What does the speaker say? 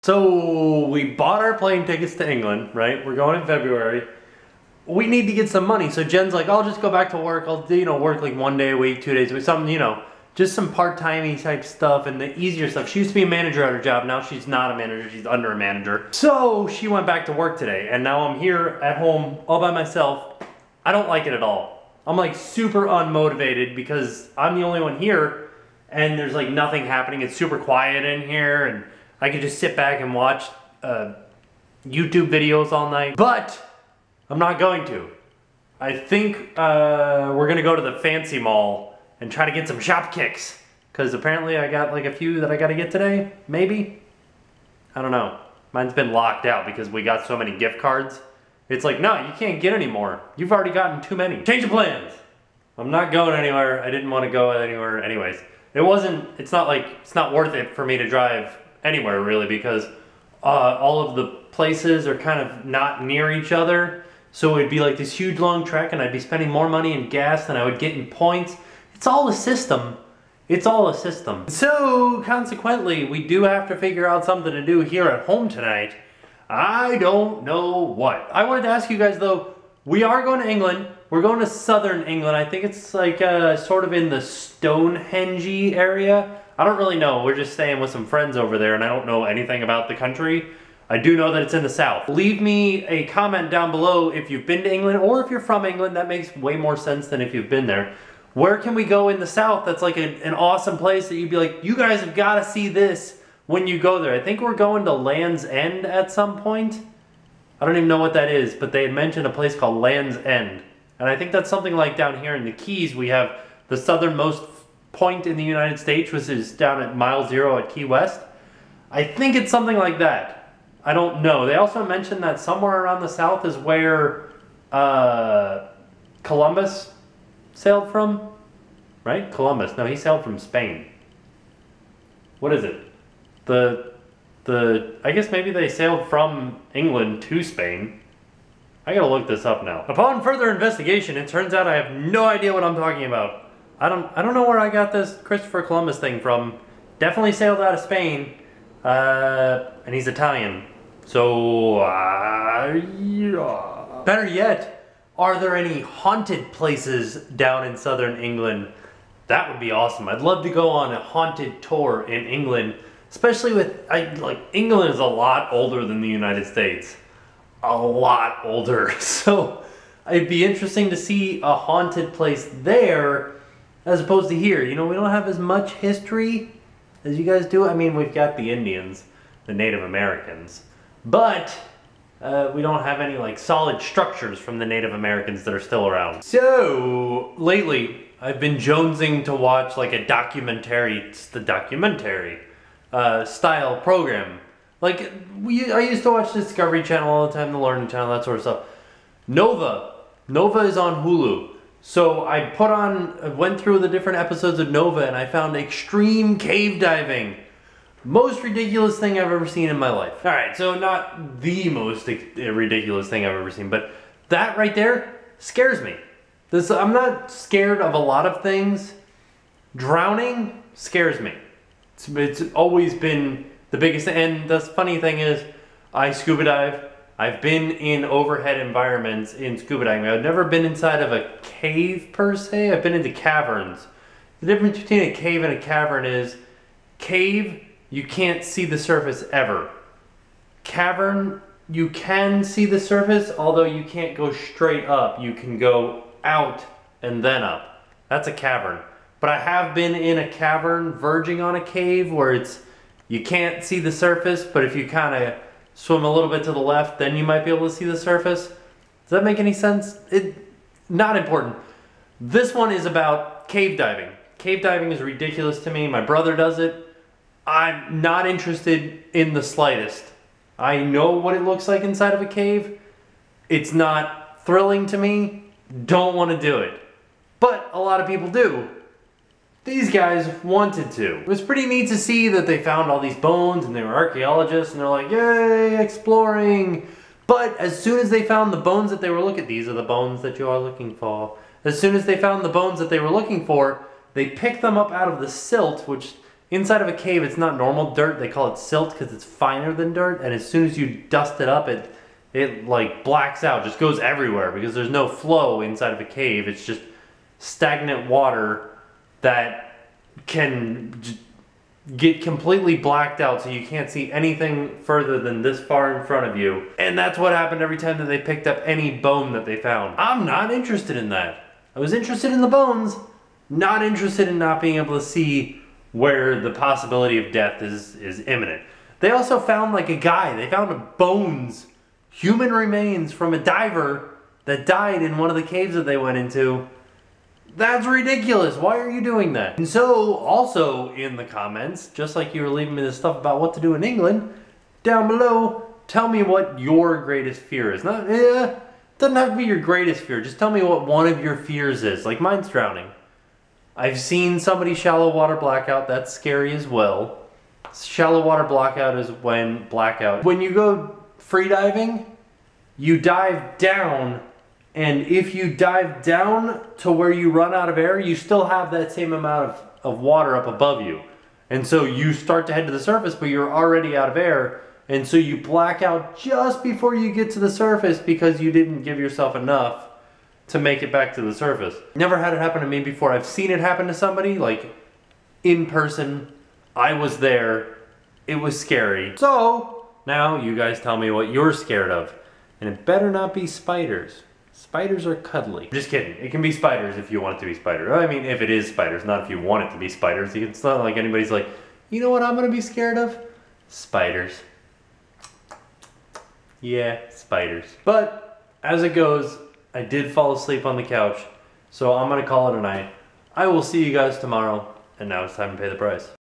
So we bought our plane tickets to England, right? We're going in February. We need to get some money. So Jen's like, I'll just go back to work. I'll, work like 1 day a week, 2 days a week, something, just some part-timey type stuff and the easier stuff. She used to be a manager at her job. Now she's not a manager. She's under a manager. So she went back to work today. And now I'm here at home all by myself. I don't like it at all. I'm like super unmotivated because I'm the only one here and there's like nothing happening. It's super quiet in here and I could just sit back and watch YouTube videos all night. But I'm not going to. I think we're gonna go to the fancy mall and try to get some shop kicks. Because apparently I got like a few that I gotta get today, maybe? I don't know. Mine's been locked out because we got so many gift cards. It's like, no, you can't get any more. You've already gotten too many. Change of plans. I'm not going anywhere. I didn't want to go anywhere anyways. It's not worth it for me to drive anywhere really because all of the places are kind of not near each other. So it'd be like this huge long trek and I'd be spending more money in gas than I would get in points. It's all a system. It's all a system. So consequently, we do have to figure out something to do here at home tonight. I don't know what. I wanted to ask you guys though, we are going to England. We're going to southern England. I think it's like sort of in the Stonehenge area. I don't really know. We're just staying with some friends over there and I don't know anything about the country. I do know that it's in the south. Leave me a comment down below if you've been to England or if you're from England. That makes way more sense than if you've been there. Where can we go in the south that's like an awesome place that you'd be like, you guys have got to see this when you go there. I think we're going to Land's End at some point. I don't even know what that is, but they had mentioned a place called Land's End. And I think that's something like down here in the Keys, we have the southernmost point in the United States, which is down at mile 0 at Key West. I think it's something like that. I don't know. They also mentioned that somewhere around the south is where Columbus sailed from, right? Columbus. No, he sailed from Spain. What is it? I guess maybe they sailed from England to Spain. I gotta look this up now. Upon further investigation, it turns out I have no idea what I'm talking about. I don't know where I got this Christopher Columbus thing from. Definitely sailed out of Spain, and he's Italian. So, yeah. Better yet, are there any haunted places down in southern England? That would be awesome. I'd love to go on a haunted tour in England, especially with, England is a lot older than the United States. A lot older. So it'd be interesting to see a haunted place there as opposed to here. We don't have as much history as you guys do. I mean, we've got the Indians, the Native Americans, but we don't have any solid structures from the Native Americans that are still around. So lately I've been jonesing to watch a documentary. It's the documentary style program. I used to watch Discovery Channel all the time, the Learning Channel, that sort of stuff. Nova is on Hulu. So I went through the different episodes of Nova and I found extreme cave diving. Most ridiculous thing I've ever seen in my life. Alright, so not the most ridiculous thing I've ever seen, but that right there scares me. I'm not scared of a lot of things. Drowning scares me. It's always been the biggest, and the funny thing is, I scuba dive. I've been in overhead environments in scuba diving. I've never been inside of a cave per se. I've been into caverns. The difference between a cave and a cavern is, cave, you can't see the surface ever. Cavern, you can see the surface, although you can't go straight up. You can go out and then up. That's a cavern. But I have been in a cavern verging on a cave where you can't see the surface, but if you kind of swim a little bit to the left, then you might be able to see the surface. Does that make any sense? Not important. This one is about cave diving. Cave diving is ridiculous to me. My brother does it. I'm not interested in the slightest. I know what it looks like inside of a cave. It's not thrilling to me. Don't want to do it. But a lot of people do. These guys wanted to. It was pretty neat to see that they found all these bones and they were archaeologists and they're like, yay, exploring. But as soon as they found the bones that they were looking, these are the bones that you are looking for. As soon as they found the bones that they were looking for, they picked them up out of the silt, which inside of a cave, it's not normal dirt. They call it silt because it's finer than dirt. And as soon as you dust it up, it like blacks out, just goes everywhere because there's no flow inside of a cave. It's just stagnant water that can get completely blacked out so you can't see anything further than this far in front of you. And that's what happened every time that they picked up any bone that they found. I'm not interested in that. I was interested in the bones, not interested in not being able to see where the possibility of death is imminent. They also found like a guy, they found bones, human remains from a diver that died in one of the caves that they went into. That's ridiculous. Why are you doing that? And so, also in the comments, just like you were leaving me this stuff about what to do in England, down below, tell me what your greatest fear is. Not, doesn't have to be your greatest fear. Just tell me what one of your fears is. Like mine's drowning. I've seen somebody shallow water blackout. That's scary as well. Shallow water blackout is when you go free diving, you dive down. And if you dive down to where you run out of air, you still have that same amount of water up above you. And so you start to head to the surface, but you're already out of air. And so you black out just before you get to the surface because you didn't give yourself enough to make it back to the surface. Never had it happen to me before. I've seen it happen to somebody, like in person. I was there. It was scary. So now you guys tell me what you're scared of. And it better not be spiders. Spiders are cuddly. Just kidding. It can be spiders if you want it to be spiders. I mean, if it is spiders, not if you want it to be spiders. It's not like anybody's like, you know what I'm gonna be scared of? Spiders. Yeah, spiders. But as it goes, I did fall asleep on the couch, so I'm gonna call it a night. I will see you guys tomorrow, and now it's time to pay the price.